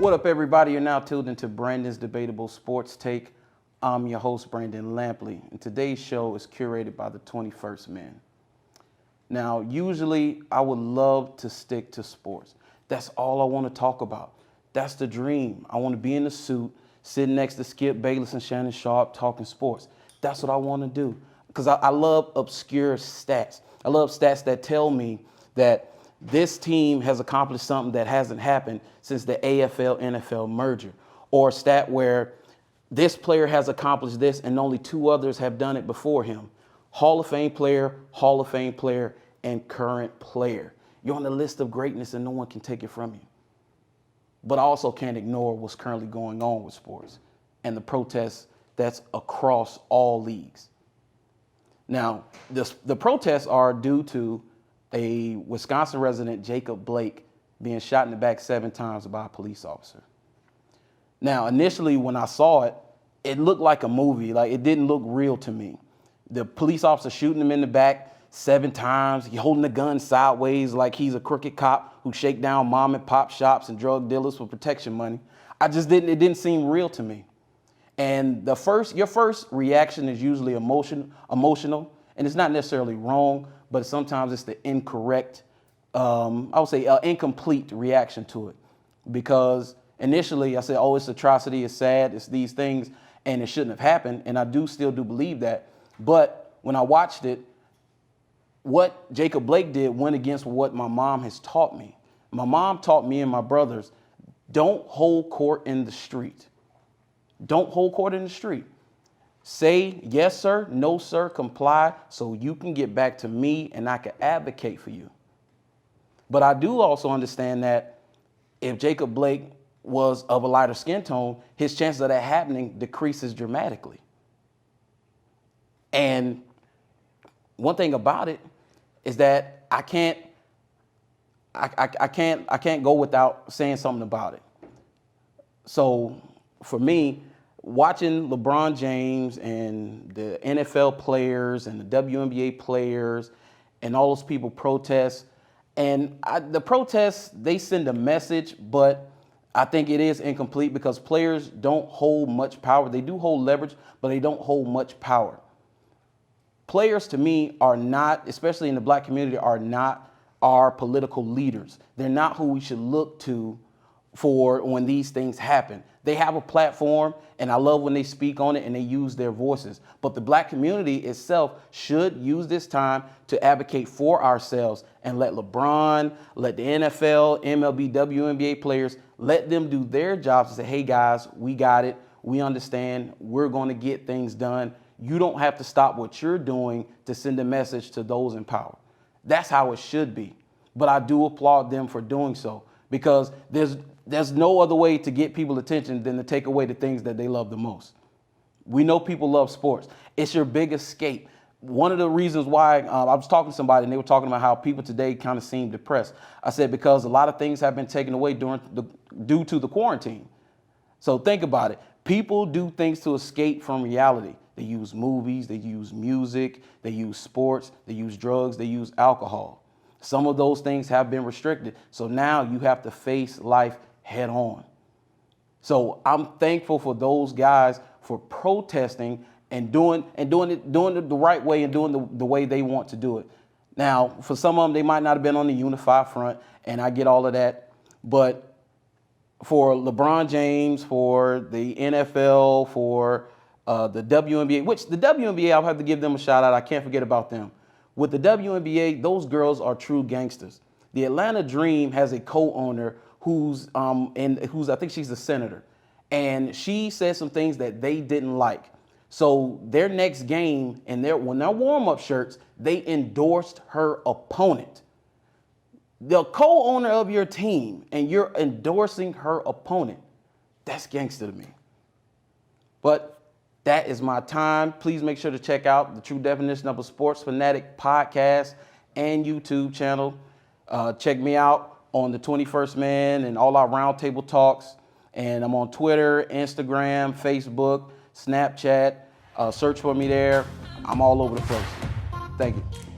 What up, everybody? You're now tuned into Brandon's Debatable Sports Take. I'm your host, Brandon Lampley, and today's show is curated by the 21st Man. Now, usually I would love to stick to sports. That's all I want to talk about. That's the dream. I want to be in a suit, sitting next to Skip Bayless and Shannon Sharp talking sports. That's what I want to do because I love obscure stats. I love stats that tell me that this team has accomplished something that hasn't happened since the AFL-NFL merger, or a stat where this player has accomplished this and only two others have done it before him. Hall of Fame player, and current player. You're on the list of greatness and no one can take it from you. But I also can't ignore what's currently going on with sports and the protests that's across all leagues. Now, the protests are due to a Wisconsin resident, Jacob Blake, being shot in the back 7 times by a police officer. Now, initially when I saw it, it looked like a movie. Like, it didn't look real to me. The police officer shooting him in the back 7 times, he holding the gun sideways like he's a crooked cop who shake down mom and pop shops and drug dealers for protection money. It didn't seem real to me. And your first reaction is usually emotional, and it's not necessarily wrong, but sometimes it's the incorrect, I would say incomplete reaction to it. Because initially I said, oh, it's atrocity, it's sad, it's these things, and it shouldn't have happened. And I still do believe that. But when I watched it, what Jacob Blake did went against what my mom has taught me. My mom taught me and my brothers, don't hold court in the street. Don't hold court in the street. Say yes, sir, no, sir, comply, so you can get back to me and I can advocate for you. But I do also understand that if Jacob Blake was of a lighter skin tone, his chances of that happening decreases dramatically. And one thing about it is that I can't go without saying something about it. So for me, watching LeBron James and the NFL players and the WNBA players and all those people protest, and the protests, they send a message, but I think it is incomplete because players don't hold much power. They do hold leverage, but they don't hold much power. Players, to me, are not, especially in the black community, are not our political leaders. They're not who we should look to for when these things happen. They have a platform, and I love when they speak on it and they use their voices. But the black community itself should use this time to advocate for ourselves and let LeBron, let the NFL, MLB, WNBA players, let them do their jobs and say, hey guys, we got it. We understand. We're going to get things done. You don't have to stop what you're doing to send a message to those in power. That's how it should be. But I do applaud them for doing so because there's no other way to get people's attention than to take away the things that they love the most. We know people love sports. It's your big escape. One of the reasons why I was talking to somebody and they were talking about how people today kind of seem depressed. I said, because a lot of things have been taken away due to the quarantine. So think about it. People do things to escape from reality. They use movies, they use music, they use sports, they use drugs, they use alcohol. Some of those things have been restricted. So now you have to face life head on. So I'm thankful for those guys for protesting and doing it the right way and doing the way they want to do it. Now, for some of them, they might not have been on the unified front, and I get all of that. But for LeBron James, for the NFL, for the WNBA, which the WNBA, I'll have to give them a shout out. I can't forget about them. With the WNBA, those girls are true gangsters. The Atlanta Dream has a co-owner who's I think she's a senator, and she said some things that they didn't like. So their next game and when their warm-up shirts, they endorsed her opponent. The co-owner of your team, and you're endorsing her opponent. That's gangster to me. But that is my time. Please make sure to check out the True Definition of a Sports Fanatic podcast and YouTube channel. Check me out on the 21st Man and all our roundtable talks. And I'm on Twitter, Instagram, Facebook, Snapchat. Search for me there. I'm all over the place. Thank you.